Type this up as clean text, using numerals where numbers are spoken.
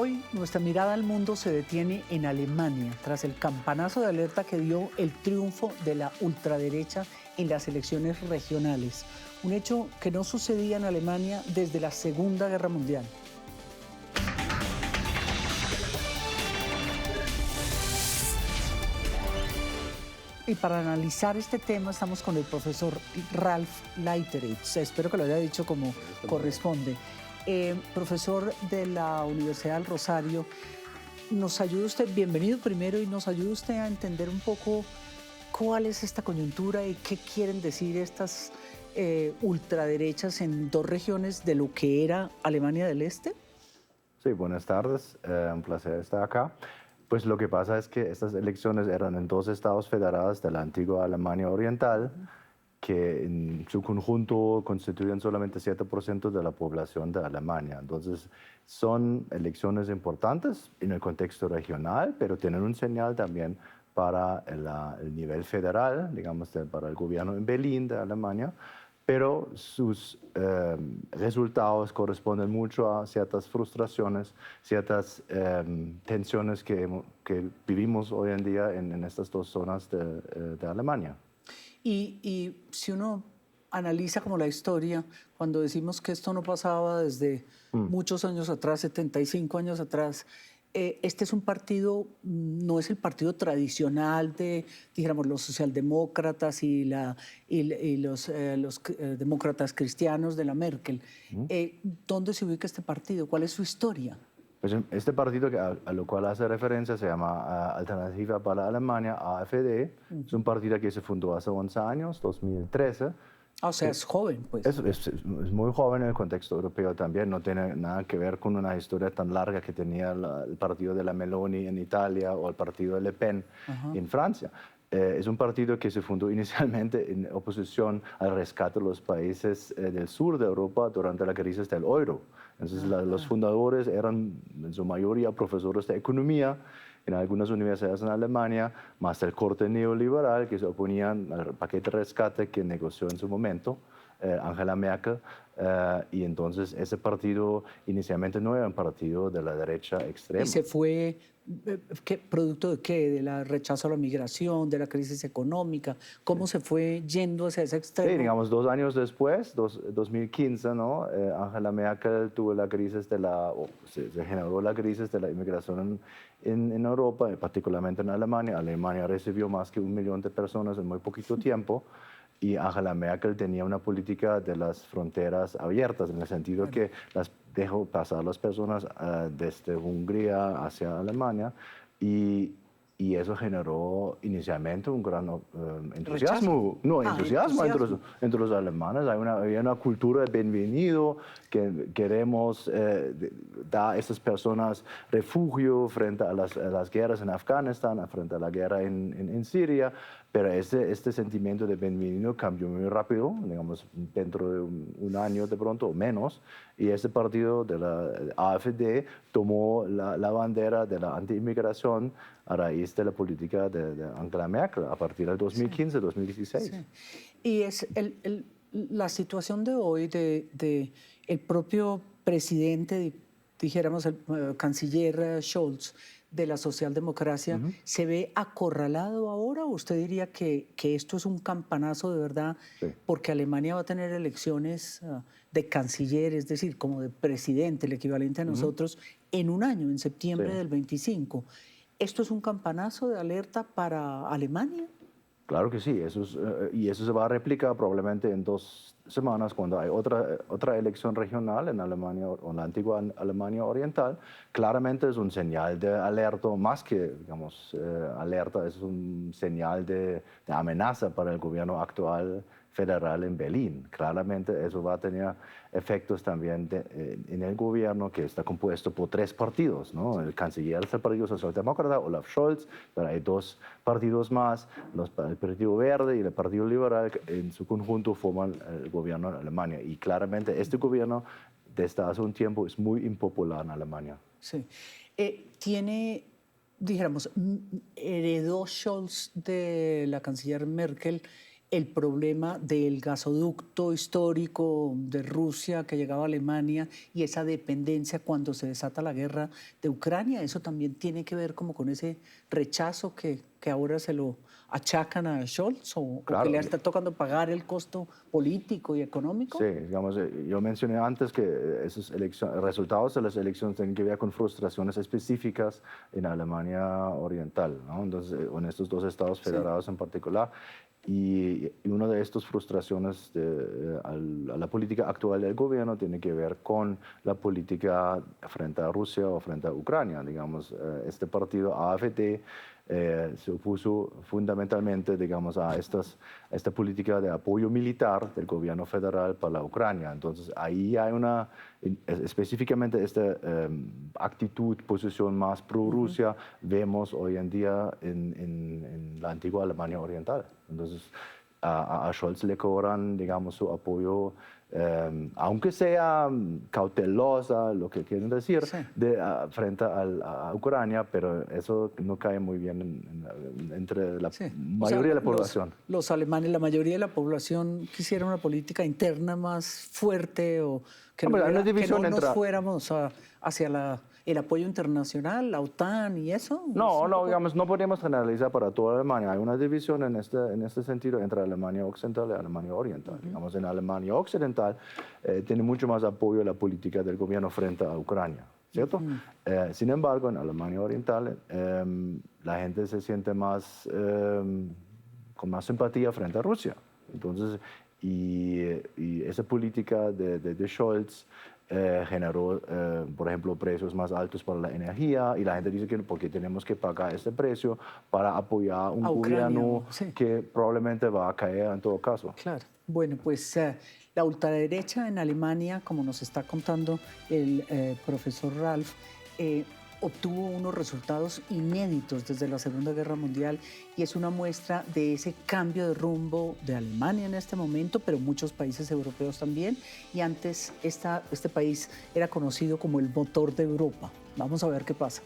Hoy nuestra mirada al mundo se detiene en Alemania, tras el campanazo de alerta que dio el triunfo de la ultraderecha en las elecciones regionales. Un hecho que no sucedía en Alemania desde la Segunda Guerra Mundial. Y para analizar este tema estamos con el profesor Ralf Leiteritz. Espero que lo haya dicho como corresponde. Profesor de la Universidad del Rosario, nos ayuda usted, bienvenido primero, y nos ayuda usted a entender un poco cuál es esta coyuntura y qué quieren decir estas ultraderechas en dos regiones de lo que era Alemania del Este. Sí, buenas tardes, un placer estar acá. Pues lo que pasa es que estas elecciones eran en dos estados federados de la antigua Alemania Oriental, que en su conjunto constituyen solamente 7% de la población de Alemania. Entonces, son elecciones importantes en el contexto regional, pero tienen un señal también para el nivel federal, digamos, para el gobierno en Berlín de Alemania, pero sus resultados corresponden mucho a ciertas frustraciones, ciertas tensiones que vivimos hoy en día en estas dos zonas de Alemania. Y si uno analiza como la historia, cuando decimos que esto no pasaba desde muchos años atrás, 75 años atrás, este es un partido, no es el partido tradicional de, dijéramos, los socialdemócratas y los demócratas cristianos de la Merkel. ¿Dónde se ubica este partido? ¿Cuál es su historia? Pues este partido a lo cual hace referencia se llama Alternativa para Alemania, AfD. Es un partido que se fundó hace 11 años, 2013. O sea, es joven, pues. Es muy joven en el contexto europeo también, no tiene nada que ver con una historia tan larga que tenía el partido de la Meloni en Italia o el partido de Le Pen en Francia. Es un partido que se fundó inicialmente en oposición al rescate de los países del sur de Europa durante la crisis del euro. Entonces, los fundadores eran en su mayoría profesores de economía en algunas universidades en Alemania, más del corte neoliberal que se oponían al paquete de rescate que negoció en su momento Angela Merkel. Y entonces ese partido inicialmente no era un partido de la derecha extrema. ¿Y se fue producto de qué? ¿De la rechazo a la migración, de la crisis económica? ¿Cómo se fue yendo hacia ese extremo? Sí, digamos, 2 años después, 2015, ¿no? Angela Merkel tuvo la crisis se generó la crisis de la inmigración en Europa, particularmente en Alemania. Alemania recibió más que 1 millón de personas en muy poquito tiempo. Y Angela Merkel tenía una política de las fronteras abiertas, en el sentido que las dejó pasar las personas desde Hungría hacia Alemania, y eso generó inicialmente un gran entusiasmo. No, entusiasmo entre los alemanes. Había una cultura de bienvenido, que queremos dar a estas personas refugio frente a las guerras en Afganistán, frente a la guerra en Siria. Pero este sentimiento de bienvenido cambió muy rápido, digamos, dentro de un año de pronto o menos, y este partido de la AfD tomó la bandera de la anti-inmigración a raíz de la política de Angela Merkel a partir del 2015-2016. Sí. Y es la situación de hoy de el propio presidente, dijéramos el canciller Scholz, de la socialdemocracia, ¿se ve acorralado ahora? ¿O usted diría que esto es un campanazo de verdad? Sí. Porque Alemania va a tener elecciones de canciller, es decir, como de presidente, el equivalente a nosotros, en un año, en septiembre del 25. ¿Esto es un campanazo de alerta para Alemania? Claro que sí, y eso se va a replicar probablemente en 2 semanas cuando hay otra elección regional en Alemania, o en la antigua Alemania Oriental. Claramente es un señal de alerta, más que, digamos, alerta, es un señal de amenaza para el gobierno actual federal en Berlín. Claramente eso va a tener efectos también en el gobierno, que está compuesto por 3 partidos, ¿no? El canciller es el Partido Socialdemócrata, Olaf Scholz, pero hay 2 partidos más, el Partido Verde y el Partido Liberal, que en su conjunto forman el gobierno en Alemania. Y claramente este gobierno desde hace un tiempo es muy impopular en Alemania. Sí. Dijéramos, heredó Scholz de la canciller Merkel el problema del gasoducto histórico de Rusia que llegaba a Alemania y esa dependencia cuando se desata la guerra de Ucrania, eso también tiene que ver como con ese rechazo que ahora se lo achacan a Scholz o Claro. que le está tocando pagar el costo político y económico. Sí, digamos, yo mencioné antes que esos resultados de las elecciones tienen que ver con frustraciones específicas en Alemania Oriental, ¿no? Entonces, en estos dos estados federados en particular. Y una de estas frustraciones a la política actual del gobierno tiene que ver con la política frente a Rusia o frente a Ucrania. Digamos, este partido AfD se opuso fundamentalmente, digamos, a esta política de apoyo militar del gobierno federal para la Ucrania. Entonces, ahí hay específicamente esta actitud, posición más pro-Rusia, vemos hoy en día en la antigua Alemania Oriental. Entonces, a Scholz le cobran, digamos, su apoyo, aunque sea cautelosa, lo que quieren decir, Sí. frente a Ucrania, pero eso no cae muy bien entre la Sí. mayoría de la población. Los alemanes, la mayoría de la población quisiera una política interna más fuerte o que Hombre, no, hay una que división no nos entre- fuéramos hacia el apoyo internacional, la OTAN y eso. Es No, un no, poco- digamos, no podemos generalizar para toda Alemania. Hay una división en este sentido entre Alemania Occidental y Alemania Oriental. Digamos, en Alemania Occidental tiene mucho más apoyo a la política del gobierno frente a Ucrania, ¿cierto? Sin embargo, en Alemania Oriental la gente se siente más, con más simpatía frente a Rusia. Entonces, y esa política de Scholz generó, por ejemplo, precios más altos para la energía y la gente dice que porque tenemos que pagar este precio para apoyar un A Ucrania, gobierno sí. que probablemente va a caer en todo caso. Claro. Bueno, pues la ultraderecha en Alemania, como nos está contando el profesor Ralf, obtuvo unos resultados inéditos desde la Segunda Guerra Mundial y es una muestra de ese cambio de rumbo de Alemania en este momento, pero muchos países europeos también. Y antes este país era conocido como el motor de Europa. Vamos a ver qué pasa.